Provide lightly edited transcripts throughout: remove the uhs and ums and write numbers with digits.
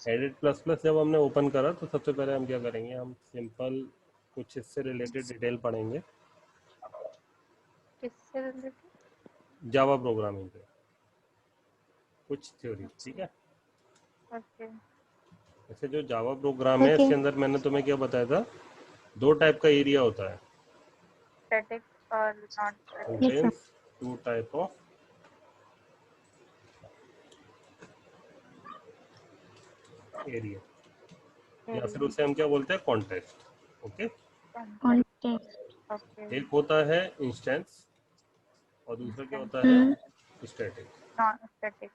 Edit plus plus जब हमने open करा तो सबसे पहले हम क्या करेंगे, हम सिंपल कुछ इससे रिलेटेड डिटेल पढ़ेंगे, किससे रिलेटेड? जावा प्रोग्रामिंग पे कुछ थ्योरी, ठीक है। ओके ऐसे जो जावा प्रोग्राम है इसके अंदर मैंने तुम्हें क्या बताया था, दो टाइप का एरिया होता है, स्टैटिक और non static. contains two type of area, या फिर उसे हम क्या बोलते हैं, कॉन्टेक्स्ट। ओके, ओके एक होता है इंस्टेंस और दूसरा क्या होता है, स्टैटिक। Non static.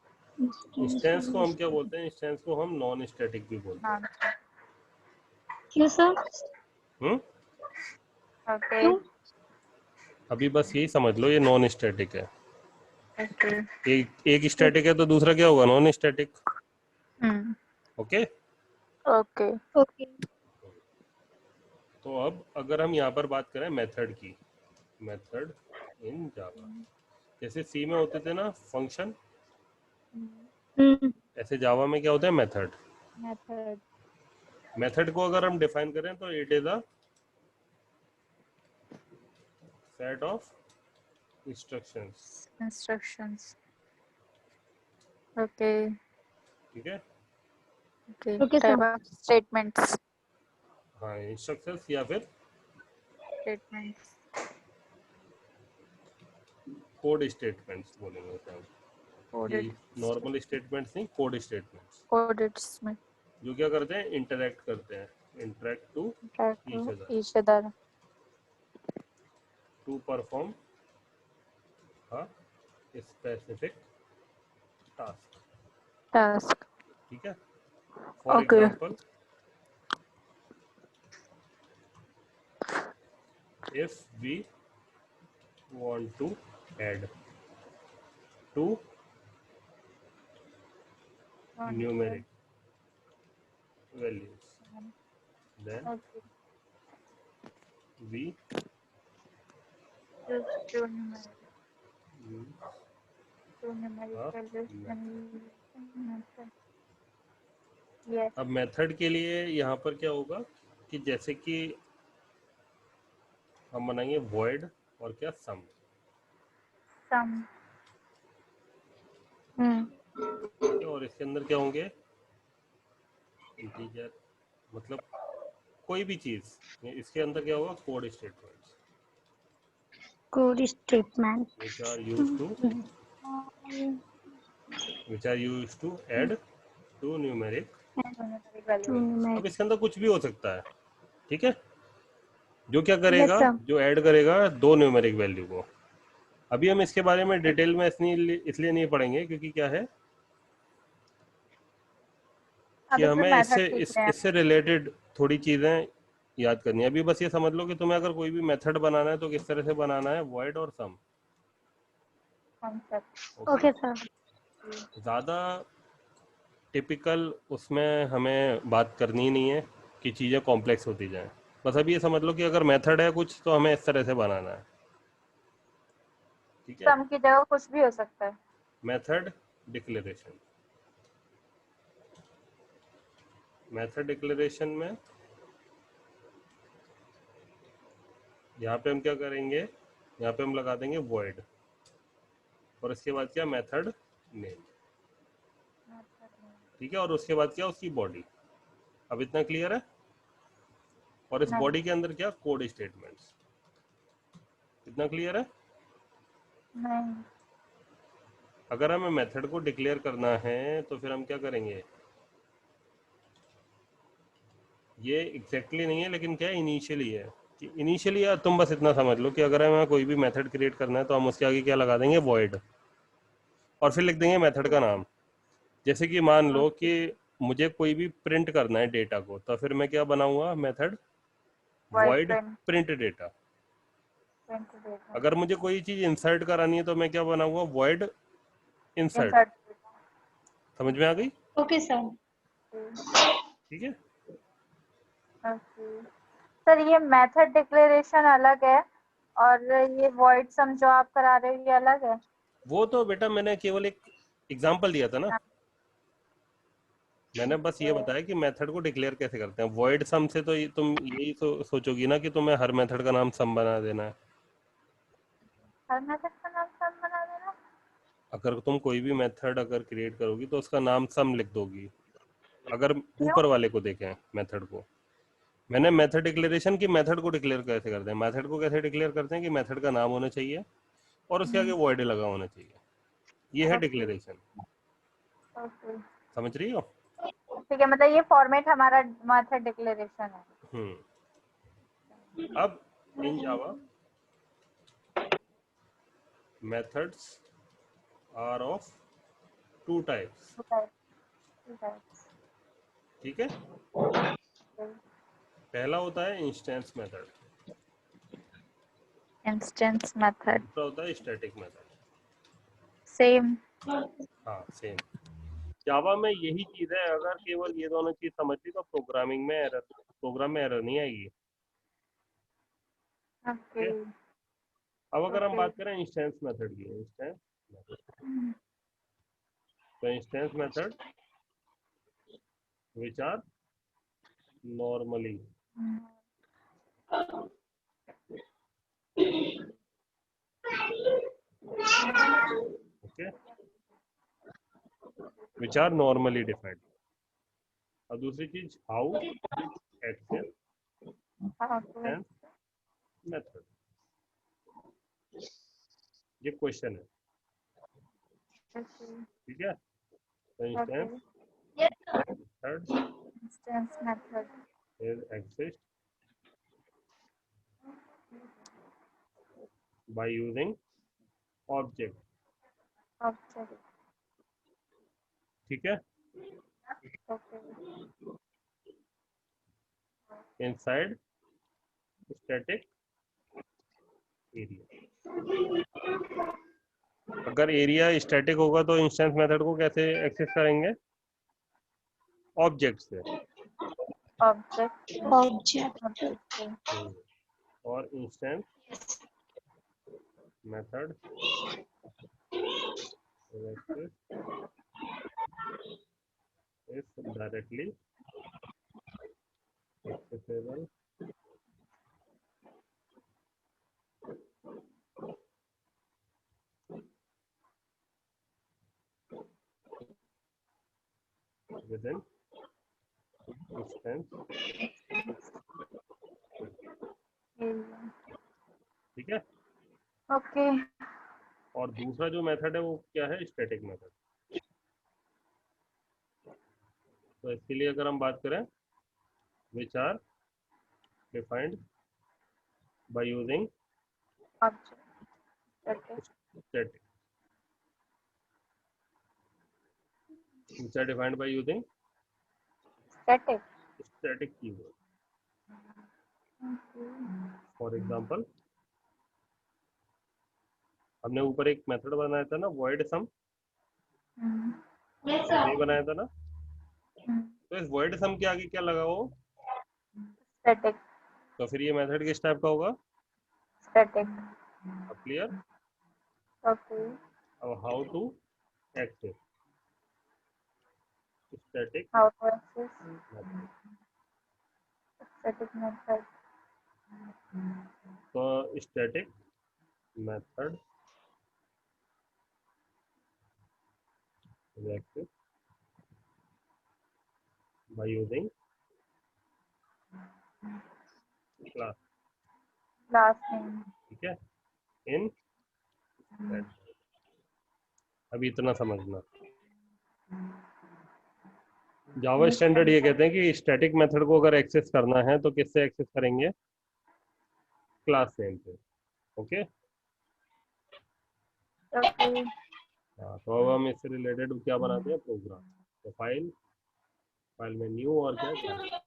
इंस्टेंस को हम क्या बोलते हैं, इंस्टेंस को हम नॉन स्टैटिक भी बोलते हैं। नॉन क्यों सर? हम्म, ओके अभी बस यही समझ लो, ये नॉन स्टैटिक है। ओके एक स्टैटिक है तो दूसरा क्या होगा, non static. Okay, okay okay. तो अब अगर हम यहाँ पर बात करें मेथड की, मेथड इन जावा, जैसे सी में होते थे ना फंक्शन, ऐसे जावा में क्या होता है, मेथड। मेथड मेथड को अगर हम डिफाइन करें तो it is a set of instructions, instructions. Okay ठीक है। Okay okay type sir. Of statements. हाँ, इंस्ट्रक्शंस या फिर स्टेटमेंट्स कोड स्टेटमेंट्स बोलेंगे उसे हम। ये कोडेड नॉर्मल स्टेटमेंट्स नहीं, कोड स्टेटमेंट्स, कोडेड में जो क्या करते हैं, इंटरेक्ट करते हैं, interact to each other, each other to perform a specific task, task. ठीक है। For okay example, if we want to add two numeric values, then okay we use two use numeric a values method। method. Yes अब method के लिए यहाँ पर क्या होगा कि जैसे कि हम बनाएंगे void और क्या sum, some ठीक है, और इसके अंदर क्या होंगे, इंटीजर, मतलब कोई भी चीज, इसके अंदर क्या होगा, code statements code statement. which are used to add two numeric numeric value. values। अब इसके अंदर कुछ भी हो सकता है, ठीक है, जो क्या यस करेगा, सर। जो ऐड करेगा दो न्यूमेरिक वैल्यू को। अभी हम इसके बारे में डिटेल में इसलिए नहीं पढ़ेंगे क्योंकि क्या है कि अभी सिर्फ हमें मेथड सीख रहे हैं। इससे रिलेटेड थोड़ी चीजें याद करनी है। अभी बस ये समझ लो कि तुम्हें अगर कोई भी मेथड बनाना है तो किस तरह से बनाना है, वॉइड और सम। Concept okay sir. ज़्यादा टिपिकल उसमें हमें बात करनी नहीं है कि चीज़ें कॉम्प्लेक्स होती जाएं। बस अभी ये समझ लो कि अगर मेथड है कुछ तो हमें इस तरह से बनाना है, ठीक है। सम की जगह कुछ भी हो सकता है। मेथड डिक्लेरेशन, मेथड डिक्लेरेशन में यहाँ पे हम क्या करेंगे, यहाँ पे हम लगा देंगे void और इसके बाद क्या, मेथड नेम, ठीक है, और उसके बाद क्या, उसकी बॉडी। अब इतना क्लियर है। और इस बॉडी के अंदर क्या, कोड स्टेटमेंट्स। इतना क्लियर है। नहीं अगर हमें मेथड को डिक्लेयर करना है तो फिर हम क्या करेंगे, ये एग्जैक्टली नहीं है लेकिन क्या इनिशियली है कि इनिशियली, या तुम बस इतना समझ लो कि अगर हमें कोई भी मेथड क्रिएट करना है तो हम उसके आगे क्या लगा देंगे, void, और फिर लिख देंगे मेथड का नाम। जैसे कि मान लो कि मुझे कोई भी प्रिंट करना है डेटा को, तो फिर मैं क्या बनाऊंगा, method void void print data. print data अगर मुझे कोई चीज इंसर्ट करानी है तो मैं क्या बनाऊंगा, void इंसर्ट। insert समझ में आ गई, ओके सर। ठीक है। ओके सर ये मेथड डिक्लेरेशन अलग है और ये void sum जो आप करा रहे हो ये अलग है। वो तो बेटा मैंने केवल एक एग्जांपल दिया था ना, मैंने बस ये बताया कि मेथड को डिक्लेयर कैसे करते हैं। वॉइड सम से तो तुम यही सोचोगी ना कि तुम्हें हर मेथड का नाम सम बना देना है। हर मेथड का नाम सम बना देना। अगर तुम कोई भी मेथड अगर क्रिएट करोगी तो उसका नाम सम लिख दोगी। अगर क्यों? ऊपर वाले को देखें मेथड को, मैंने मेथड डिक्लेरेशन की मेथड को डिक्लेयर कैसे करते हैं, मेथड को कैसे डिक्लेयर करते हैं कि मेथड का नाम होना चाहिए और उसके आगे वॉइड लगा होना चाहिए। ये है ओके डिक्लेरेशन। ओके समझ रही हो? ठीक है, मतलब ये फॉर्मेट हमारा मेथड डिक्लेरेशन है। अब इन जावा methods are of two types। Two types, two types. ठीक है, पहला होता है इंस्टेंस मेथड, इंस्टेंस मेथड दूसरा होता है स्टैटिक मेथड। सेम। हाँ सेम। जावा में यही चीज है, अगर केवल ये दोनों चीज समझ ली तो प्रोग्राम में एरर नहीं आएगी। ओके ठीक है? अब अगर हम ओके बात करें इंस्टेंस मेथड की, इंस्टेंस मेथड, तो instance method which are normally, okay, which are normally defined. और दूसरी चीज हाउ एक्सेस इंस्टेंस मेथड, ये क्वेश्चन है। ठीक है, तो instance method instance method is exist by using object। Object. ठीक है, ओके inside static area। अगर एरिया स्टैटिक होगा तो इंस्टेंस मेथड को कैसे एक्सेस करेंगे? ऑब्जेक्ट से। Object Object. ऑब्जेक्ट से। और instance method is directly accessible within instance। ठीक है, ओके और दूसरा जो मेथड है वो क्या है? Static method. तो इसके लिए अगर हम बात करें, which are defined by using object static, which are defined by using static. static keyword। For example, हमने ऊपर एक मेथड बनाया था ना, void sum, ऐसे ही बनाया था ना। तो इस void sum के आगे क्या लगा हो? स्टैटिक तो फिर ये मेथड किस टाइप का होगा? स्टैटिक। अब क्लियर? ओके अब how to access static how to access method. Static method. तो static method access by using class. Last name. ठीक है, इन अभी इतना समझना। जावा स्टैंडर्ड ये कहते हैं कि स्टैटिक मेथड को अगर एक्सेस करना है तो किससे एक्सेस करेंगे? क्लास नेम से। ओके, ओके हाँ, तो अब हम इससे रिलेटेड क्या बनाते हैं? प्रोग्राम। तो फाइल में न्यू और क्या है?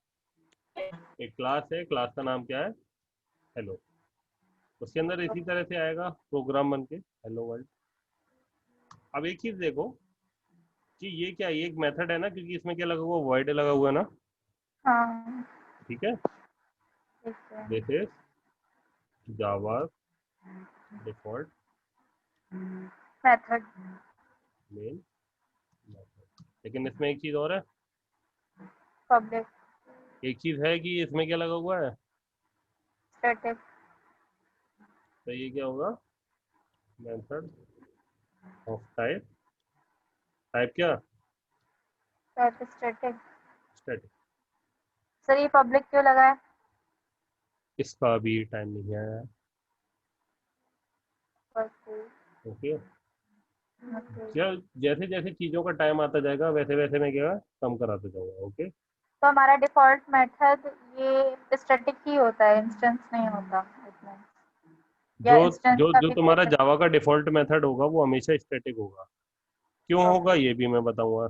एक क्लास है, क्लास का नाम क्या है? हेलो। उसके अंदर इसी तरह से आएगा प्रोग्राम बन के, हेलो वर्ल्ड। अब एक चीज देखो कि ये क्या, ये एक मेथड है ना, क्योंकि इसमें क्या लगा हुआ? वॉइड लगा हुआ है ना। हाँ ठीक है, ठीक है। This is Java default method main method. लेकिन इसमें एक चीज और है, पब्लिक एक चीज है कि इसमें क्या लगा हुआ है, स्टैटिक तो ये क्या होगा, मेथड ऑफ टाइप, टाइप क्या, स्टैटिक। स्टैटिक। सर ये पब्लिक क्यों लगा है? इसका भी टाइम नहीं है। Okay okay, okay. जैसे जैसे चीजों का टाइम आता जाएगा वैसे वैसे मैं क्या कम कराता जाऊंगा। ओके, तो हमारा डिफॉल्ट मेथड ये स्टैटिक ही होता है, इंस्टेंस नहीं होता इसमें, या जो इंस्टेंस जो का जो भी तुम्हारा क्रिएट? जावा का डिफॉल्ट मेथड होगा वो हमेशा स्टैटिक होगा। क्यों होगा ओके ये भी मैं बताऊंगा।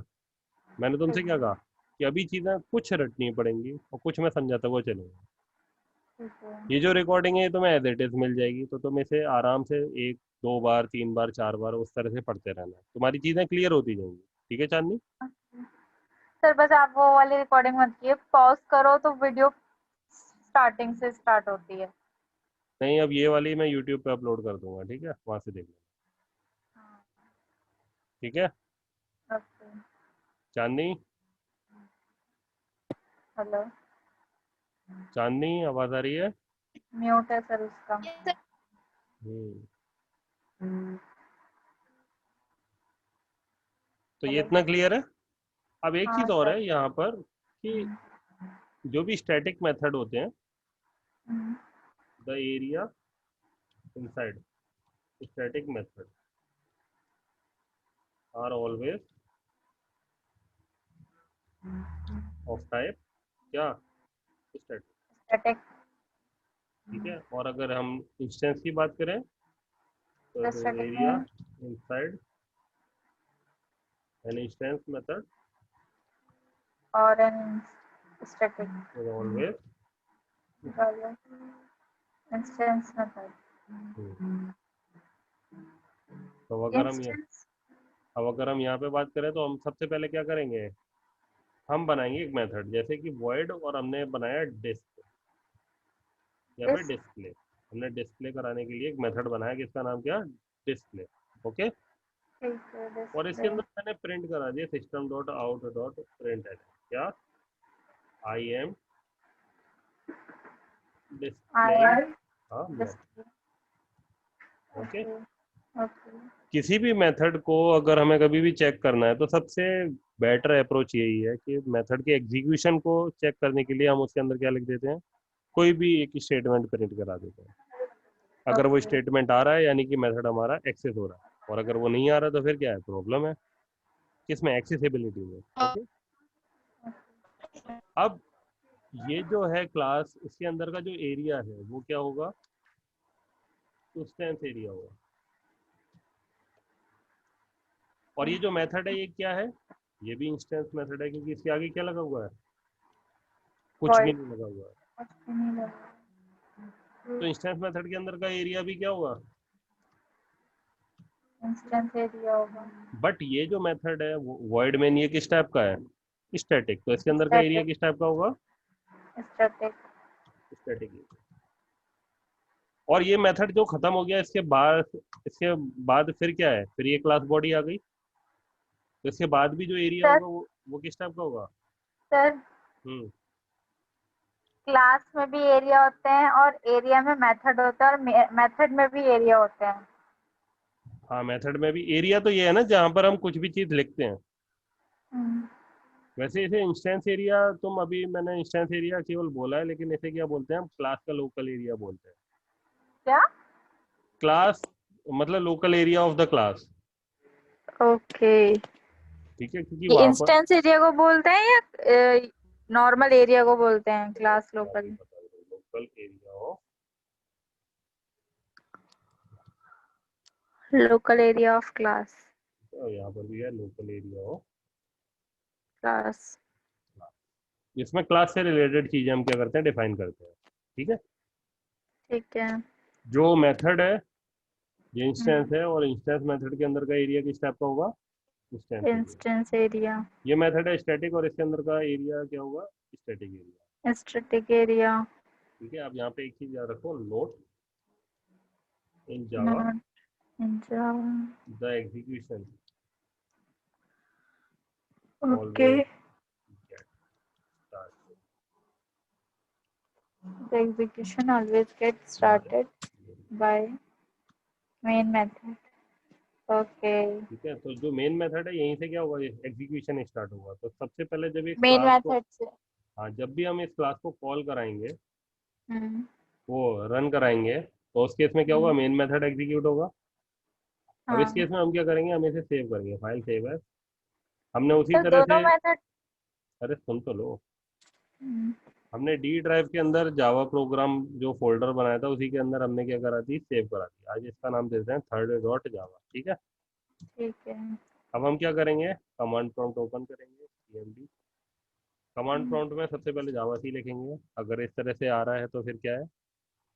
मैंने तुमसे ठीक क्या कहा कि अभी चीजें कुछ रटनी पड़ेंगी और कुछ मैं समझाता हुआ चलूंगा। ठीक है। ये जो रिकॉर्डिंग है ये तुम्हें एज इट इज मिल जाएगी, तो तुम इसे आराम से एक दो बार तीन बार चार बार उस तरह से पढ़ते रहना, तुम्हारी चीजें क्लियर होती जाएंगी। ठीक है चांदनी। सर बस आप वो वाली रिकॉर्डिंग मत कीजिए, पॉज करो तो वीडियो स्टार्टिंग से स्टार्ट होती है। नहीं, अब ये वाली मैं यूट्यूब पे अपलोड कर दूंगा, ठीक है, वहां से देख लेना। ठीक है ओके। चांदनी, हेलो, चांदनी आवाज आ रही है। म्यूट है सर उसका। हम्म, हम्म, तो ये हेलो। इतना क्लियर है। अब एक हाँ चीज और सर। है यहाँ पर कि जो भी स्टैटिक मेथड होते हैं, hmm, the area inside static method are always of type क्या, स्टैटिक। स्टैटिक ठीक है, और अगर हम इंस्टेंस की बात करें तो द स्टैटिक एरिया में इनसाइड एन इंस्टेंस मेथड और an static is always. Instance method. तो अगर हम ये इंस्टेंस अब अगर हम यहाँ पे बात करें तो हम सबसे पहले क्या करेंगे, हम बनाएंगे एक मेथड जैसे कि void, और हमने बनाया डिस्क या फिर इस डिस्प्ले। हमने डिस्प्ले कराने के लिए एक मेथड बनाया जिसका नाम क्या, डिस्प्ले। ओके, ठीक है और इसके डिस्प्ले। अंदर मैंने प्रिंट करा दिया system dot out dot print क्या, आई एम डिस्प्लेइंग। आई हाँ डिस्प्ले। Okay, okay okay. किसी भी मेथड को अगर हमें कभी भी चेक करना है तो सबसे बेटर अप्रोच यही है कि मेथड के एग्जीक्यूशन को चेक करने के लिए हम उसके अंदर क्या लिख देते हैं, कोई भी एक स्टेटमेंट प्रिंट करा देते हैं। अगर वो ओके स्टेटमेंट आ रहा है यानी कि मेथड हमारा एक्सेस हो रहा है, और अगर वो नहीं आ रहा तो फिर क्या है, प्रॉब्लम है किसमें, एक्सेसिबिलिटी में। ओके, अब ये जो है क्लास, इसके अंदर का जो एरिया है वो क्या होगा, इंस्टेंस एरिया होगा। और ये जो मेथड है ये क्या है, ये भी इंस्टेंस मेथड है क्योंकि इसके आगे क्या लगा हुआ है, कुछ भी वॉइड नहीं लगा हुआ है। कुछ भी नहीं लगा। तो इंस्टेंस मेथड के अंदर का एरिया भी क्या होगा, इंस्टेंस एरिया होगा। बट ये जो मेथड है वॉइड मेन ये किस टाइप का है, स्टैटिक, तो इसके अंदर का एरिया स्टैटिक किस टाइप का होगा, स्टैटिक। स्टैटिक। और ये मेथड जो खत्म हो गया इसके बाद फिर क्या है, फिर ये क्लास बॉडी आ गई, तो इसके बाद भी जो एरिया सर होगा वो किस टाइप का होगा। सर हम्म, क्लास में भी एरिया होते हैं और एरिया में मेथड होता है, और मेथड में भी एरिया होते हैं। हाँ मेथड में भी एरिया तो ये है ना जहाँ पर हम कुछ भी चीज लिखते हैं। हम्म, वैसे इसे इंस्टेंस एरिया, तुम अभी मैंने इंस्टेंस एरिया केवल बोला है, लेकिन इसे क्या बोलते हैं, हम क्लास का लोकल एरिया बोलते हैं। क्या? क्लास मतलब local area of the class. Okay. ठीक है, क्योंकि ये वहां पर इंस्टेंस एरिया को बोलते हैं या नॉर्मल एरिया को बोलते हैं, class local? Local area of, local area of class. यहाँ पर भी है local area of class. Class. इसमें क्लास से रिलेटेड चीजें हम क्या करते हैं, डिफाइन करते हैं। ठीक है, ठीक है। जो मेथड है ये इंस्टेंस है, और इंस्टेंस मेथड के अंदर का एरिया किस टाइप का होगा, इंस्टेंस एरिया। Instance area. ये मेथड है स्टैटिक, और इसके अंदर का एरिया क्या होगा, स्टैटिक एरिया। Static area. ठीक है, अब यहाँ पे एक चीज याद रखो, note in Java not in Java. The execution okay. Always get The execution always gets started by main method. Okay. ठीक है, तो जो मेन मेथड है यहीं से क्या होगा, एग्जीक्यूशन स्टार्ट होगा। तो सबसे पहले जब इस मेन क्लास को, मेथड से। हाँ, जब भी हम इस क्लास को कॉल कराएंगे, हम्म। वो रन कराएंगे, तो उस केस में क्या होगा, हम्म, मेन मेथड एग्जीक्यूट होगा। अब इस हाँ। केस में हम क्या करेंगे, हम इसे सेव करेंगे, फाइल सेव है। हमने उसी सर तरह दोनों से, मेथड। अरे सुन तो लो, हम्म। हमने डी ड्राइव के अंदर जावा प्रोग्राम जो फोल्डर बनाया था, उसी के अंदर हमने क्या करा थी, सेव करा थी। आज इसका नाम देते हैं third.java, ठीक है। ठीक है। अब हम क्या करेंगे, कमांड प्रॉम्प्ट ओपन करेंगे, cmd कमांड हम्म, प्रॉम्प्ट में सबसे पहले जावा सी लिखेंगे। अगर इस तरह से आ रहा है तो फिर क्या है,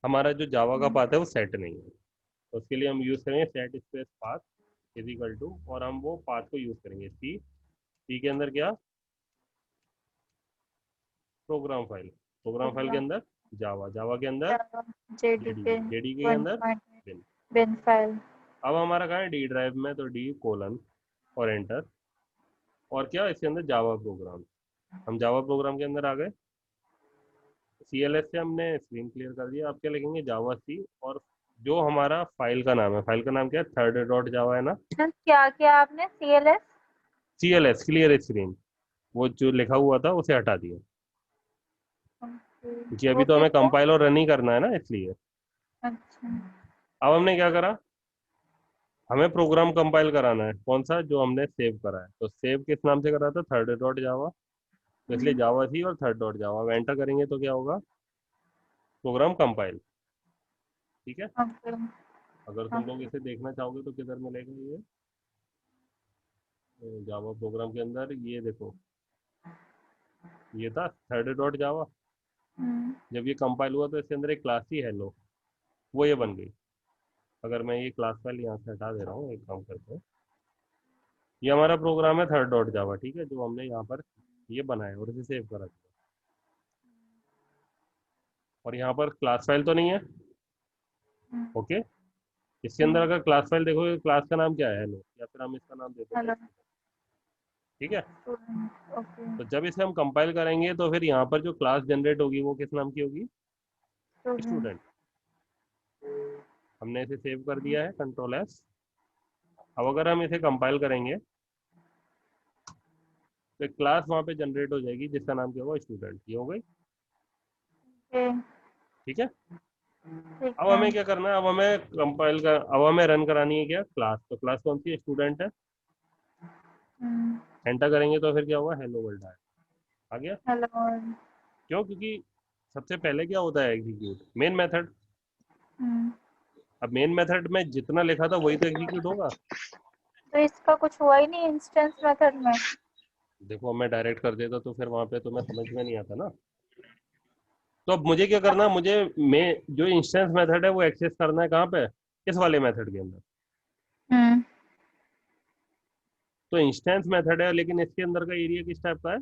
हमारा जो जावा का पाथ है वो सेट नहीं है, तो उसके लिए हम यूज़ करेंगे set space path is equal to, और हम वो पाथ को यूज़ करेंगे सी के अंदर क्या, प्रोग्राम फाइल के अंदर जावा, जावा के अंदर JDK जेडी के अंदर 1.8 बिन। bin file. अब हमारा कहाँ है, डी ड्राइव में, तो डी कोलन और एंटर, और क्या इसके अंदर जावा प्रोग्राम। हम जावा प्रोग्राम के अंदर आ गए, CLS से हमने स्क्रीन क्लियर कर दिया। अब क्या लिखेंगे, जावा सी, और जो हमारा फाइल का नाम है, फाइल का नाम क्या है, third.java है ना। क्या किया आपने? CLS। CLS क्लियर स्क्रीन, वो जो लिखा हुआ था उसे हटा दिया, क्योंकि वो अभी तो फिर हमें क्या? कंपाइल और रन ही करना है ना, इसलिए। अच्छा। अब हमने क्या करा, हमें प्रोग्राम कंपाइल कराना है, कौन सा, जो हमने सेव करा है। तो सेव किस नाम से करा था, third.java, तो इसलिए जावा थी और third.java। अब एंटर करेंगे तो क्या होगा, प्रोग्राम कंपाइल, ठीक है। ओके। अगर तुम लोग इसे देखना चाहोगे तो किधर मिलेगा ये, जावा प्रोग्राम के अंदर, ये देखो, ये था third.java। जब ये कंपाइल हुआ तो इसके अंदर एक क्लास थी हेलो, वो ये बन गई। अगर मैं ये क्लास फाइल यहाँ से हटा दे रहा हूँ, एक काम करते हैं, ये हमारा प्रोग्राम है third.java, ठीक है, जो हमने यहाँ पर ये बनाया और इसे सेव करा दिया। और यहाँ पर क्लास फाइल तो नहीं है, ओके। इसके अंदर अगर क्लास फाइल देखोगे, क्लास का नाम क्या है, हेलो, या फिर हम इसका नाम देते हैं हेलो। student, ठीक है। ओके। तो जब इसे हम कंपाइल करेंगे तो फिर यहाँ पर जो क्लास जनरेट होगी वो किस नाम की होगी, स्टूडेंट। हमने इसे सेव कर दिया है, Ctrl+S। अब अगर हम इसे कंपाइल करेंगे तो एक क्लास वहाँ पे जनरेट हो जाएगी जिसका नाम क्या होगा, स्टूडेंट। ये हो गई, ठीक है। ठीक अब है। हमें क्या करना है, अब हमें रन करानी है क्या, क्लास। तो क्लास कौन सी है, स्टूडेंट है। एंटर करेंगे तो फिर क्या होगा, हेलो वर्ल्ड आ गया। हेलो। क्यों, क्योंकि सबसे पहले क्या होता है, एग्जीक्यूट मेन मेथड। अब मेन मेथड में जितना लिखा था वही तो एग्जीक्यूट होगा। तो इसका कुछ हुआ ही नहीं इंस्टेंस मेथड में। देखो मैं डायरेक्ट कर देता तो फिर वहां पे तुम्हें समझ में नहीं आता ना। तो अब मुझे क्या करना है, मुझे मैं जो इंस्टेंस मेथड है वो एक्सेस करना है कहाँ पे, किस वाले मेथड के अंदर। हम्म। तो इंस्टेंस मेथड है, लेकिन इसके अंदर का एरिया किस टाइप का है,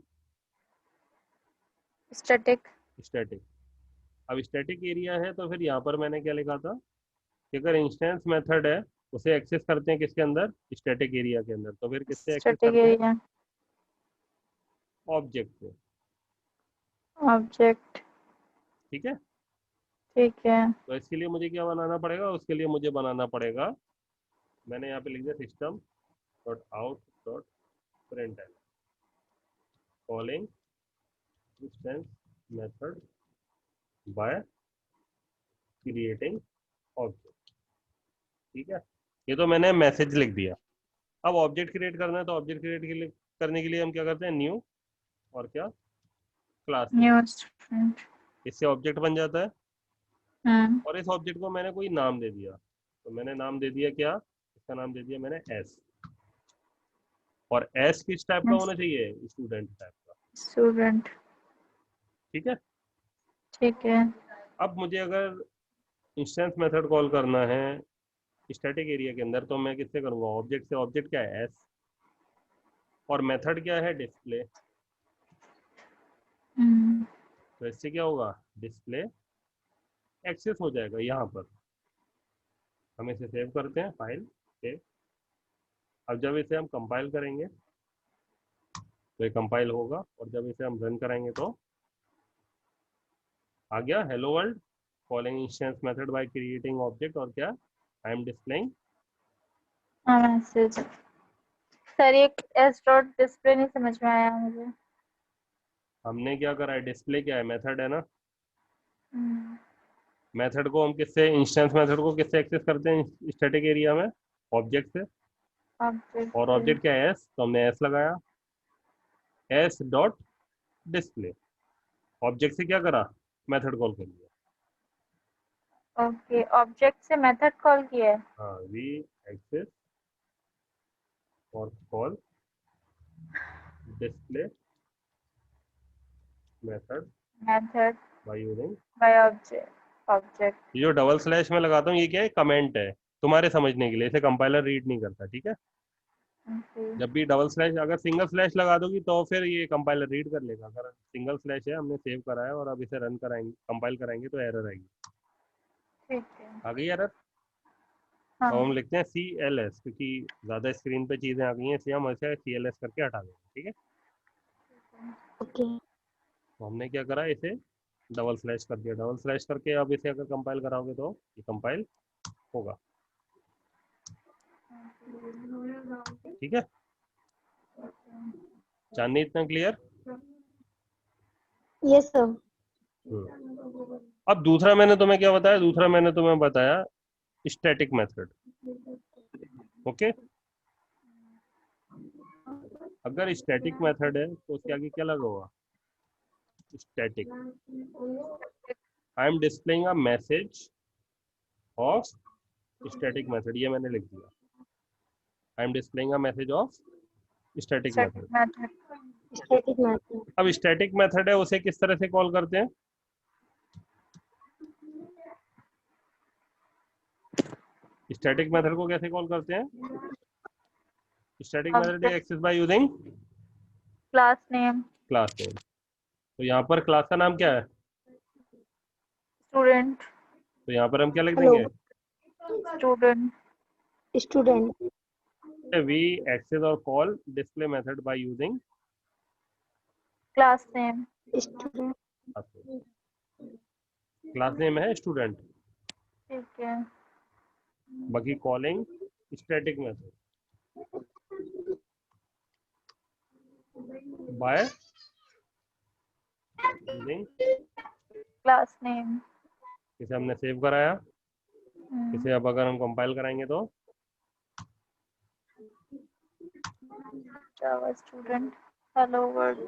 स्टैटिक। स्टैटिक। अब स्टैटिक एरिया है तो फिर यहाँ पर मैंने क्या लिखा था कि अगर इंस्टेंस मेथड है उसे एक्सेस करते हैं किसके अंदर, स्टैटिक एरिया के अंदर, तो फिर किससे एक्सेस स्टैटिक करते हैं, एरिया। ऑब्जेक्ट से, ऑब्जेक्ट। ठीक है। ठीक है। तो इसके लिए मुझे क्या बनाना पड़ेगा, उसके लिए मुझे बनाना पड़ेगा, मैंने यहाँ पे लिख दिया system dot out dot print calling instance method by creating object, ठीक है। ये तो मैंने मैसेज लिख दिया। अब ऑब्जेक्ट क्रिएट करना है, तो ऑब्जेक्ट क्रिएट के लिए करने के लिए हम क्या करते हैं, न्यू, और क्या, क्लास न्यू नेम। स्टूडेंट। इससे ऑब्जेक्ट बन जाता है। हम्म। और इस ऑब्जेक्ट को मैंने कोई नाम दे दिया, तो मैंने नाम दे दिया क्या, इसका नाम दे दिया मैंने एस। और एस किस टाइप का होना चाहिए, स्टूडेंट टाइप का, स्टूडेंट। ठीक है। ठीक है। अब मुझे अगर इंस्टेंस मेथड कॉल करना है स्टैटिक एरिया के अंदर, तो मैं किससे करूंगा, ऑब्जेक्ट से। ऑब्जेक्ट क्या है, एस, और मेथड क्या है, डिस्प्ले। हम्म। तो इससे क्या होगा, डिस्प्ले एक्सेस हो जाएगा यहाँ पर। हम इसे सेव करते हैं, फाइल सेव। अब जब इसे हम कंपाइल करेंगे तो ये कंपाइल होगा, और जब इसे हम रन कराएंगे तो आ गया hello world, calling instance method by creating object, और क्या, आई एम डिस्प्लेइंग। हाँ मैसेज। सर ये एस डॉट डिस्प्ले नहीं समझ में आया मुझे। हमने क्या करा है, डिस्प्ले क्या है, मेथड है ना। हम्म, मेथड को हम किससे, इंस्टेंस मेथड को किससे एक्सेस करते हैं स्टैटिक एरिया में, ऑब्जेक्ट से। ऑब्जेक्ट और से। ऑब्जेक्ट क्या है, एस, तो हमने एस लगाया, एस डॉट डिस्प्ले। ऑब्जेक्ट से क्या करा, मेथड कॉल कर लिया। ओके, ऑब्जेक्ट से मेथड कॉल किया है। हाँ, वी एक्सेस और call display method method by using. By object. Object. ये जो डबल स्लैश में लगाता हूँ ये क्या है, कमेंट है तुम्हारे समझने के लिए, इसे कंपाइलर रीड नहीं करता, ठीक है। ओके। जब भी डबल स्लैश, अगर सिंगल स्लैश लगा दोगी तो फिर ये कंपाइलर रीड कर लेगा। अगर सिंगल स्लैश है, हमने सेव करा है और अब इसे रन कराएंगे, कंपाइल कराएंगे तो एरर आएगी। ठीक है। आ गई एरर। हाँ। अब हम लिखते हैं CLS, क्योंकि ज़्यादा स्क्रीन पे चीज़ें आ गई हैं, इसलिए हम इसे CLS करके हटा देंगे, ठीक है। Okay. तो हमने क्या करा, इसे डबल स्लैश कर दिया, डबल स्लैश करके अब इसे अगर कंपाइल कराओगे तो ये कंपाइल होगा, ठीक है। चांदनी, इतना क्लियर। Yes, sir. अब दूसरा मैंने तुम्हें क्या बताया, दूसरा मैंने तुम्हें बताया स्टैटिक मेथड, ओके। अगर स्टैटिक मेथड है तो उसके आगे क्या लगा हुआ, static. I am displaying a message of static method, ये मैंने लिख दिया, आई am displaying a message of static static method. Method. Static method. अब स्टैटिक मेथड है, उसे किस तरह से कॉल करते हैं, स्टैटिक मेथड को कैसे कॉल करते हैं, static method object access by using class name. Class name. तो यहाँ पर क्लास का नाम क्या है, स्टूडेंट। तो यहाँ पर हम क्या लिख Hello, देंगे, स्टूडेंट। student. वी एक्सेस और call display method by using class name. Student. Class name है स्टूडेंट, ठीक है। बाकी calling static method by using, class name. इसे हमने सेव कराया, इसे अब अगर हम कंपाइल कराएंगे तो Java student hello world.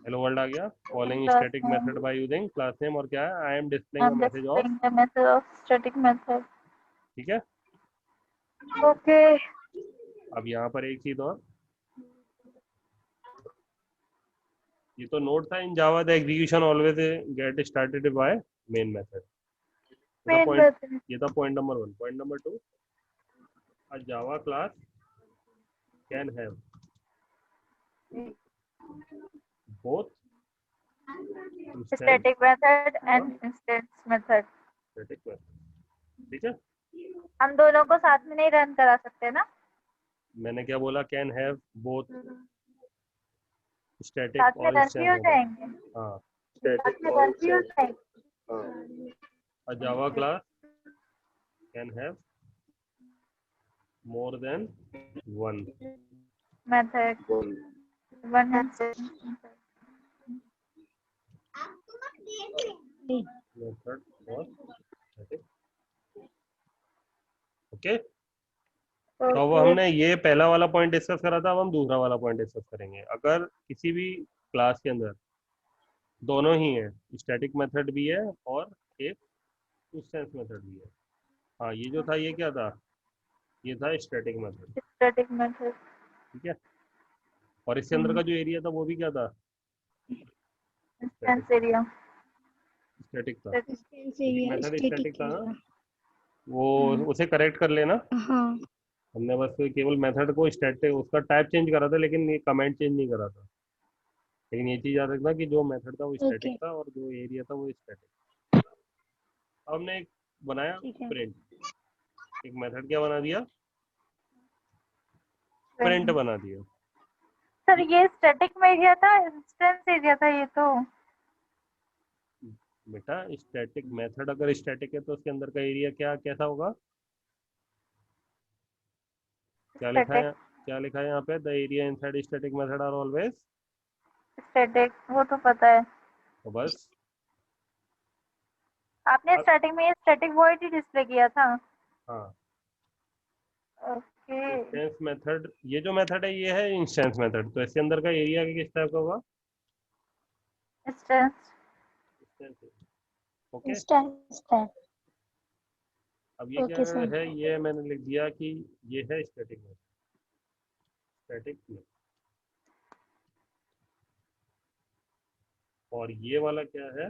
Hello world आ गया, calling class static name. Method by using class name, और क्या है, I am displaying a I'm message of, displaying the method of static method. ठीक है। Okay. अब यहाँ पर एक चीज और, ये तो नोट था, in Java the execution always get started by main method, ये था Main पॉइंट, method. ये था point number 1। Point number 2, a Java class can have both instance Static method और and instance method. Static method, ठीक है। हम दोनों को साथ में नहीं रन करा सकते ना। मैंने क्या बोला, कैन हैव बोथ साथ स्टैटिक में और रन भी इंस्टेंस हो मेथड। जाएंगे। हाँ, साथ में रन भी हो जाएंगे। a Java class can have more than one Method. One instance. method for static, okay. तो अब Okay. हमने ये पहला वाला पॉइंट डिस्कस करा था, अब हम दूसरा वाला पॉइंट डिस्कस करेंगे। अगर किसी भी क्लास के अंदर दोनों ही है, स्टैटिक मेथड भी है और एक इंस्टेंस मेथड भी है। हाँ, ये जो था ये क्या था, ये था स्टैटिक मेथड, Static method. ठीक है। और इसके अंदर का जो एरिया था वो भी क्या था, Instance area. स्टैटिक था, Static. Instance क्योंकि area, मेथड static स्टैटिक था ना, area. वो उसे करेक्ट कर लेना। हाँ. हमने बस केवल मेथड को स्टैटिक उसका टाइप चेंज करा था, लेकिन ये कमेंट चेंज नहीं करा था। लेकिन ये चीज याद रखना कि जो मेथड था वो स्टैटिक Okay. था और जो एरिया था वो स्टैटिक। अब हमने एक बनाया ठीक है. प्रिंट, एक मेथड क्या बना दिया, प्रिंट बना दिया। सर ये स्टैटिक में एरिया था, इंस्टेंस एरिया था ये तो। बेटा स्टैटिक मेथड अगर स्टैटिक है तो उसके अंदर का एरिया क्या कैसा होगा? क्या लिखा है? स्टैटिक। क्या लिखा है यहाँ पे? The area inside static method are always. Static वो तो पता है। तो बस आपने अब स्टार्टिंग में ये स्टैटिक वॉइड ही डिस्प्ले किया था। हाँ, ओके। इंस्टेंस मेथड, ये जो मेथड है ये है इंस्टेंस मेथड, तो इसके अंदर का एरिया किस टाइप का होगा? इंस्टेंस। ओके। इंस्टेंस है। अब ये क्या ओके सर। है? ये मैंने लिख दिया कि ये है स्टैटिक मेथड। Static method. और ये वाला क्या है?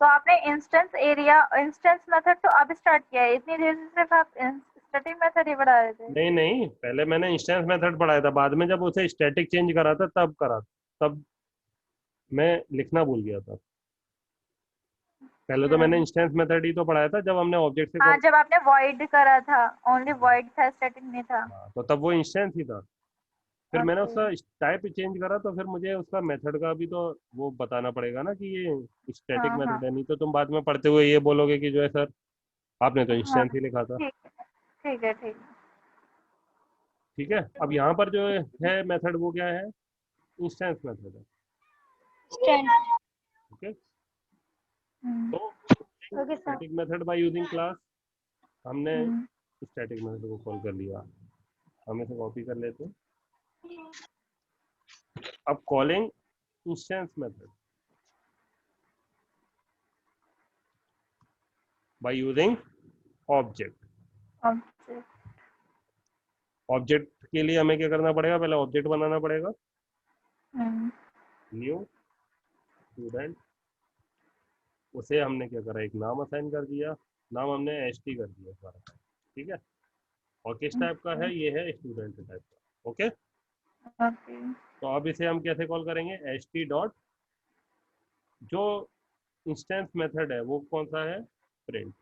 तो आपने इंस्टेंस एरिया इंस्टेंस मेथड तो अब स्टार्ट किया है, इतनी देर से सिर्फ आप स्टैटिक मेथड ही पढ़ा रहे थे। नहीं नहीं, पहले मैंने इंस्टेंस मेथड पढ़ाया था, बाद में जब उसे स्टैटिक चेंज करा था तब करा, तब मैं लिखना भूल गया था। पहले तो मैंने इंस्टेंस मेथड ही तो पढ़ाया था जब हमने ऑब्जेक्ट से हाँ, कॉल। जब आपने वॉइड करा था, ओनली वॉइड था, स्टैटिक नहीं था। हाँ, तो तब वो इंस्टेंस ही था। फिर मैंने ओके। उसका टाइप चेंज करा तो फिर मुझे उसका मेथड का भी तो वो बताना पड़ेगा ना कि ये स्टैटिक हाँ हाँ मेथड है, नहीं तो तुम बाद में पढ़ते हुए ये बोलोगे कि जो है सर आपने तो हाँ, इंस्टेंस ही लिखा था। ठीक है ठीक है ठीक है। ठीक है, अब यहाँ पर जो है मेथड वो क्या है? इंस्टेंस मेथड है। स्टैंड। ओके। हम्म, तो okay sir. Static method by using class, हमने हम्म, स्टैटिक मेथड को कॉल कर लिया। हम इसे कॉपी कर लेते हैं। अब calling instance method by using object. Object. Object के लिए हमें क्या करना पड़ेगा? पहले ऑब्जेक्ट बनाना पड़ेगा। हम्म, न्यू स्टूडेंट, उसे हमने क्या करा? एक नाम असाइन कर दिया। नाम हमने एस टी कर दिया सारा। ठीक है। और किस टाइप का है? ये है स्टूडेंट टाइप का। ओके। ओके। तो अब इसे हम कैसे कॉल करेंगे? एस टी डॉट, जो इंस्टेंस मेथड है वो कौन सा है? प्रिंट।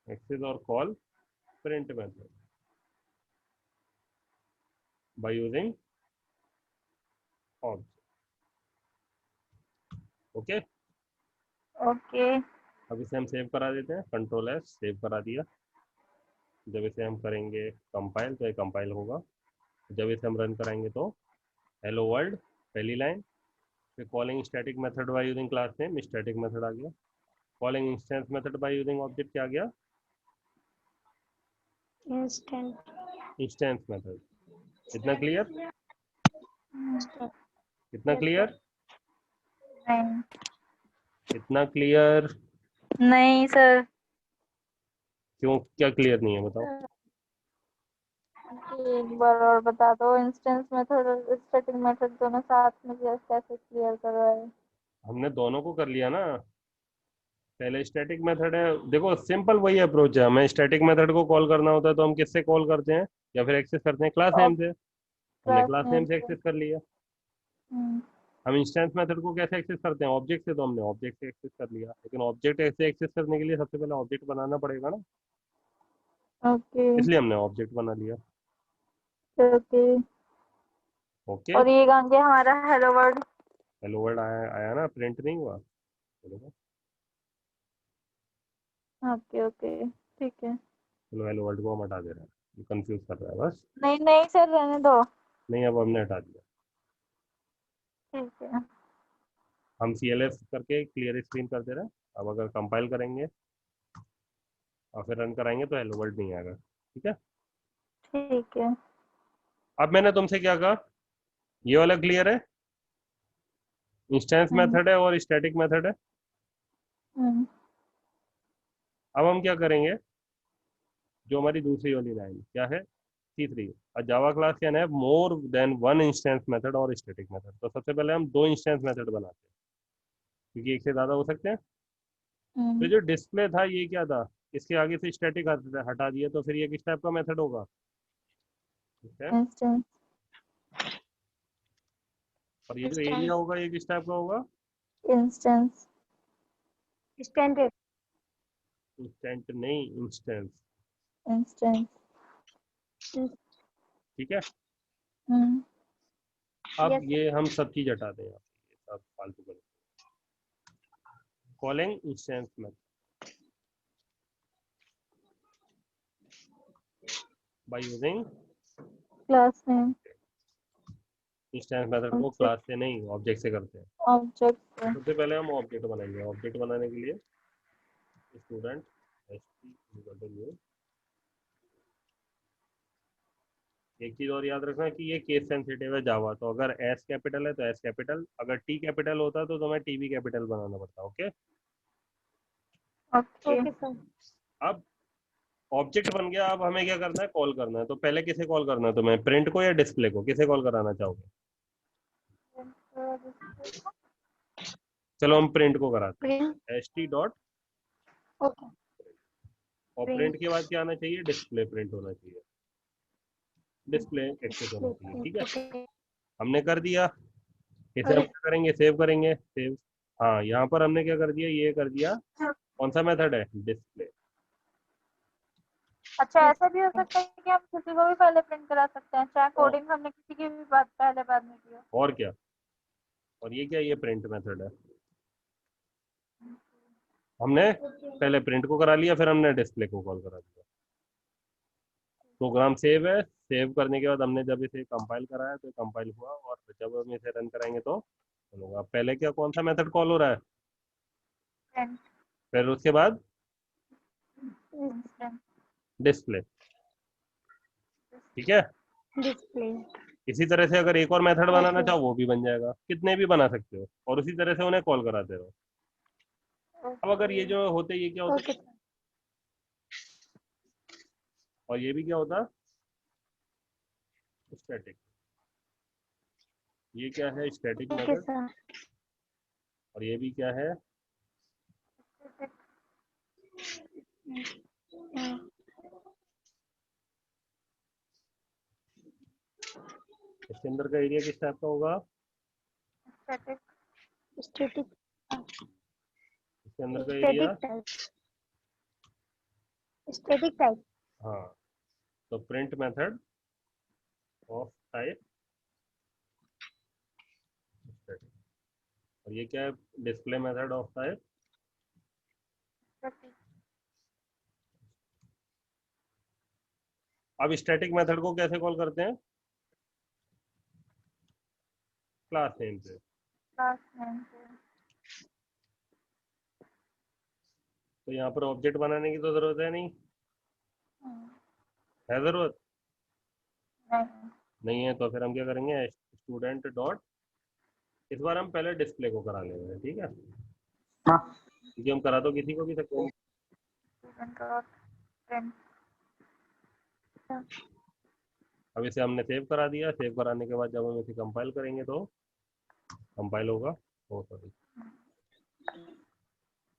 एक्सेस और call print method by using object. Okay. Okay. अब इसे हम सेव करा देते हैं, कंट्रोल एस, सेव करा दिया। जब इसे हम करेंगे कंपाइल तो ये कंपाइल होगा। जब इसे हम रन कराएंगे तो हेलो वर्ल्ड पहली लाइन। फिर calling static method by using class name, static method आ गया। Calling instance method by using object क्या आ गया? इंस्टेंट। Instance method. इतना क्लियर? इतना यस सर। क्लियर? नहीं इतना क्लियर? नहीं सर। क्यों, क्या क्लियर नहीं है बताओ? एक बार और बता दो, इंस्टेंस मेथड और स्टैटिक मेथड दोनों साथ में कैसे क्लियर कर रहा है? हमने दोनों को कर लिया ना। पहले स्टैटिक मेथड है, देखो सिंपल वही अप्रोच है। हमें स्टैटिक मेथड को कॉल करना होता है तो हम किससे कॉल करते हैं या फिर एक्सेस करते हैं? क्लास नेम से। हमने क्लास क्लास नेम नेम से से। एक्सेस कर लिया। हम इंस्टेंस मेथड को कैसे एक्सेस करते हैं? ऑब्जेक्ट से, तो हमने ऑब्जेक्ट से एक्सेस कर लिया। लेकिन ऑब्जेक्ट ऐसे एक्सेस करने के लिए सबसे पहले ऑब्जेक्ट बनाना पड़ेगा ना, ओके। इसलिए हमने ऑब्जेक्ट बना लिया। ओके। ओके। और ये कौन गया हमारा हेलो वर्ल्ड? हेलो वर्ल्ड आया, आया ना, प्रिंट नहीं हुआ? चलो ओके ओके ठीक है। चलो, हेलो वर्ल्ड को हम हटा दे रहे हैं, ये कंफ्यूज कर रहा है बस। नहीं नहीं सर, रहने दो। नहीं, अब हमने हटा दिया। ठीक है। हम CLF करके क्लियर स्क्रीन कर दे रहे हैं। अब अगर कंपाइल करेंगे और फिर रन कराएंगे तो हेलो वर्ल्ड नहीं आएगा। ठीक है। ठीक है। अब मैंने तुमसे क्या कहा? ये वाला क्लियर है? इंस्टेंस हम्म मेथड है और स्टैटिक मेथड है। हम्म अब हम क्या करेंगे? जो हमारी दूसरी वाली लाइन क्या है? तीसरी, a Java class can have more than one instance method और स्टैटिक मेथड। तो सबसे पहले हम दो इंस्टेंस मेथड बनाते हैं, क्योंकि एक से ज़्यादा हो सकते हैं। तो हम्म। जो डिस्प्ले था ये क्या था? इसके आगे से स्टैटिक हटा दिया, तो फिर ये किस टाइप का मेथड होगा? ठीक है। इंस्टेंस। और ये जो एरिया इंस्टेंस। होगा ये किस टाइप का होगा? इंस्टेंस। स्टैंडर्ड। इंस्टेंट नहीं, इंस्टेंस। इंस्टेंस। ठीक है। हम्म अब Yes, ये हम सब चीज हटाते हैं, ये सब फालतू कर। Calling instance method by using class name instance method को क्लास से नहीं ऑब्जेक्ट से करते हैं। ऑब्जेक्ट से। सबसे पहले हम ऑब्जेक्ट बनाएंगे। ऑब्जेक्ट बनाने के लिए स्टूडेंट एक चीज और याद रखना कि ये केस सेंसिटिव है जावा, तो अगर एस कैपिटल है तो एस कैपिटल, अगर टी कैपिटल होता तो तुम्हें टी भी कैपिटल बनाना पड़ता। Okay, okay. okay, sir. अब ऑब्जेक्ट बन गया, अब हमें क्या करना है, कॉल करना है। तो पहले किसे कॉल करना है तुम्हें, प्रिंट को या डिस्प्ले को, किसे कॉल कराना चाहोगे? चलो हम प्रिंट को कराते Print. हैं, एस टी डॉट, Okay. और Print. प्रिंट के बाद क्या आना चाहिए, डिस्प्ले प्रिंट होना चाहिए, डिस्प्ले एक्सेस होना Display. चाहिए। ठीक है, Okay. हमने कर दिया। इसे हम Okay. क्या करेंगे, सेव करेंगे, सेव। हाँ, यहाँ पर हमने क्या कर दिया, ये कर दिया। कौन सा मेथड है, डिस्प्ले। अच्छा, ऐसा भी हो सकता है कि हम किसी को भी पहले प्रिंट करा सकते हैं, चाहे कोडिंग हमने किसी की भी बात पहले बाद में की हो। और क्या, और ये क्या, ये प्रिंट मेथड है। हमने पहले प्रिंट को करा लिया, फिर हमने डिस्प्ले को कॉल करा दिया। प्रोग्राम सेव है, सेव करने के बाद हमने जब इसे कंपाइल कराया तो कंपाइल हुआ, और जब हम इसे रन कराएंगे तो रन होगा। पहले क्या, कौन सा मेथड कॉल हो रहा है, प्रिंट फिर उसके बाद इंस्टेंट डिस्प्ले। ठीक है, Display. इसी तरह से अगर एक और मेथड बनाना Okay. चाहो वो भी बन जाएगा, कितने भी बना सकते हो, और उसी तरह से उन्हें कॉल कराते रहो। अब अगर ये जो होते, ये क्या होता, Okay, sir. और ये भी क्या होता, स्टैटिक। ये क्या है, स्टैटिक Okay, मेथड, sir. और ये भी क्या है, Mm. इसके अंदर का एरिया किस टाइप का होगा, स्टैटिक। Static. इसके अंदर का area. Static type. Static type. हाँ, तो print method of type static, और ये क्या है, डिस्प्ले मेथड ऑफ टाइप। अब स्टैटिक मेथड को कैसे कॉल करते हैं, क्लास नेम से। क्लास नेम से। तो यहाँ पर ऑब्जेक्ट बनाने की तो जरूरत है नहीं, है जरूरत नहीं। नहीं है, तो फिर हम क्या करेंगे, स्टूडेंट डॉट, इस बार हम पहले डिस्प्ले को करा लेंगे। ठीक है, क्योंकि हम करा तो किसी को भी सकते हैं। Student dot print. अब इसे हमने सेव करा दिया, सेव कराने के बाद जब हम इसे कंपाइल करेंगे तो कंपाइल होगा। ओ सॉरी,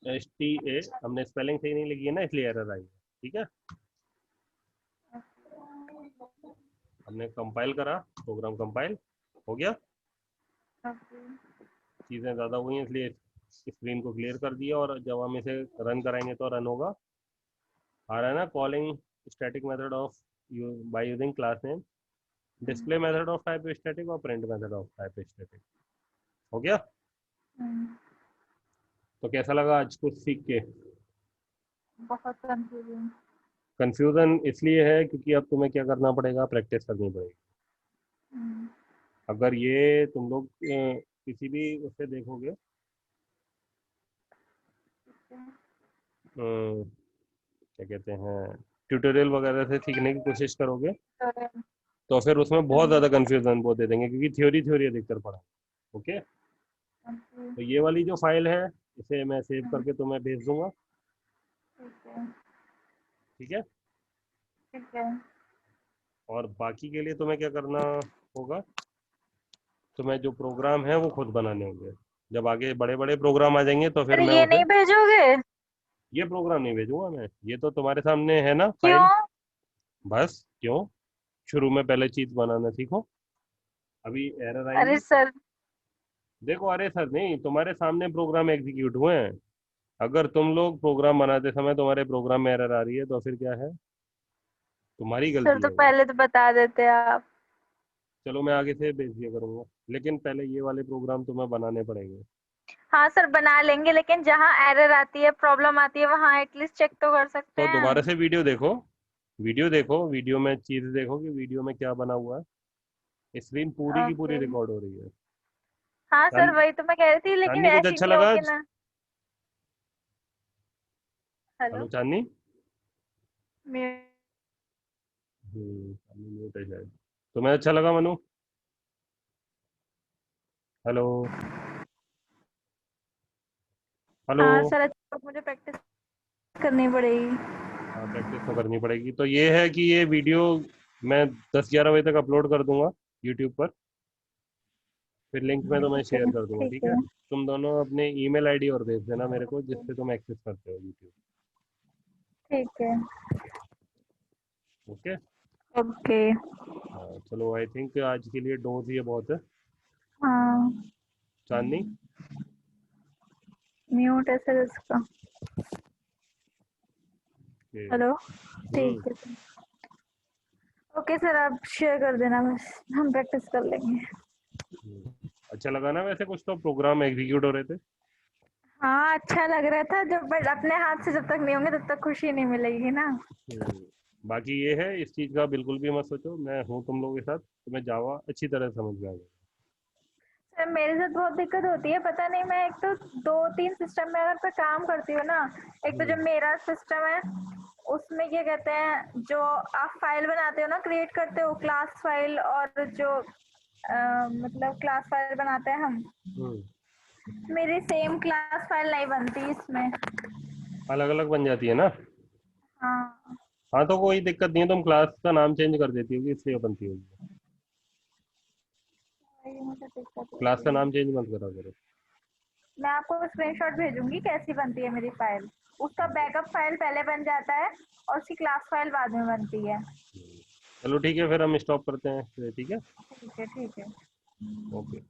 एस टी ए, हमने स्पेलिंग सही नहीं लिखी है ना, इसलिए एरर आई है। ठीक है, हमने कंपाइल करा, प्रोग्राम कंपाइल हो गया, चीज़ें ज़्यादा हुई हैं इसलिए स्क्रीन को क्लियर कर दिया, और जब हम इसे रन कराएंगे तो रन होगा। आ रहा है ना, calling static method of by using class name, display method of type static, और print method of type static. हो गया, तो कैसा लगा आज कुछ सीख के? बहुत कंफ्यूजिंग। कंफ्यूजन इसलिए है क्योंकि अब तुम्हें क्या करना पड़ेगा, प्रैक्टिस करनी पड़ेगी। अगर ये तुम लोग किसी भी उससे देखोगे, क्या कहते हैं, ट्यूटोरियल वगैरह से सीखने की कोशिश करोगे तो फिर उसमें बहुत ज़्यादा कंफ्यूजन वो दे देंगे, क्योंकि थ्योरी थ्योरी अधिकतर पढ़ा। ओके, तो ये वाली जो फाइल है इसे मैं सेव करके तुम्हें भेज दूंगा। ठीक है, ठीक है। और बाकी के लिए तुम्हें क्या करना होगा, तुम्हें जो प्रोग्राम है वो खुद बनाने होंगे। जब आगे बड़े बड़े प्रोग्राम आ जाएंगे तो फिर अरे मैं ये उसे, नहीं भेजोगे? ये प्रोग्राम नहीं भेजूंगा मैं, ये तो तुम्हारे सामने है ना क्यों? फाइल। बस क्यों, शुरू में पहले चीज बनाना सीखो, अभी एरर अरे आएंगी। सर। देखो, अरे सर नहीं, तुम्हारे सामने प्रोग्राम एग्जीक्यूट हुए हैं। अगर तुम लोग प्रोग्राम बनाते समय तुम्हारे प्रोग्राम में एरर आ रही है तो फिर क्या है, तुम्हारी सर गलती तो है वो। पहले तो बता देते आप। चलो मैं आगे से भेज दिया करूंगा, लेकिन पहले ये वाले प्रोग्राम तुम्हें बनाने पड़ेंगे। हाँ सर बना लेंगे, लेकिन जहाँ एरर आती है, प्रॉब्लम आती है, वहाँ एटलीस्ट चेक तो कर सकते तो हैं दोबारा हम। से वीडियो देखो, वीडियो में चीज देखो कि वीडियो में क्या बना हुआ है। स्क्रीन पूरी की पूरी ओके। रिकॉर्ड हो रही है। हाँ सर चांद, वही तो मैं कह रही थी, लेकिन चांदनी कुछ ऐसी अच्छा नहीं लगा होगी आज? ना। Hello hello. Chandni. Mute. Chandni mute है शायद। तुम्हें अच्छा लगा मनु? हेलो। हेलो। हाँ सर, अच्छा मुझे प्रैक्टिस करनी पड़ेगी। हाँ प्रैक्टिस तो करनी पड़ेगी। तो ये है कि ये वीडियो मैं 10-11 बजे तक अपलोड कर दूंगा यूट्यूब पर। फिर लिंक में तो मैं ठीक शेयर है कर दूंगा, ठीक ठीक है। है? तुम दोनों अपने ईमेल आईडी और भेज देना मेरे को, ओके जिससे तुम एक्सेस करते हो यूट्यूब। ठीक है। ओके। ओके। हाँ चलो, आई थिंक आज के लिए डोज ये बहुत है। हाँ चांदनी। म्यूट है सर इसका। ओके। हेलो। हम्म। ठीक है सर। ओके सर, आप शेयर कर देना, बस हम प्रैक्टिस कर लेंगे। अच्छा लगा ना वैसे कुछ तो प्रोग्राम एग्जीक्यूट हो रहे थे? हाँ अच्छा लग रहा था, जब बट अपने हाथ से जब तक नहीं होंगे तब तक खुशी नहीं मिलेगी ना। हम्म, बाकी ये है, इस चीज़ का बिल्कुल भी मत सोचो, मैं हूँ तुम लोगों के साथ, तुम्हें जावा अच्छी तरह समझ में आ जाएगा। सर मेरे साथ बहुत दिक्कत होती है, पता नहीं, मैं एक तो 2-3 सिस्टम में अगर मैं काम करती हूँ ना। एक तो जो हम्म। मेरा सिस्टम है, उसमें क्या कहते हैं, जो आप फाइल बनाते हो ना, क्रिएट करते हो क्लास फाइल, और जो मतलब क्लास फाइल बनाते हैं हम, हम्म। मेरी सेम क्लास फाइल नहीं बनती इसमें। अलग अलग बन जाती है ना? हाँ हाँ तो कोई दिक्कत नहीं है, तुम क्लास का नाम चेंज कर देती होगी इसलिए बनती होगी। वही मुझे दिक्कत क्लास होती का है। नाम चेंज मत करा करो। मैं आपको स्क्रीनशॉट भेजूंगी कैसी बनती है मेरी फाइल। उसका बैकअप फाइल पहले बन जाता है और उसकी क्लास फाइल बाद में बनती है। चलो ठीक है, फिर हम स्टॉप करते हैं फिर, ठीक है? ठीक है ठीक है। ओके।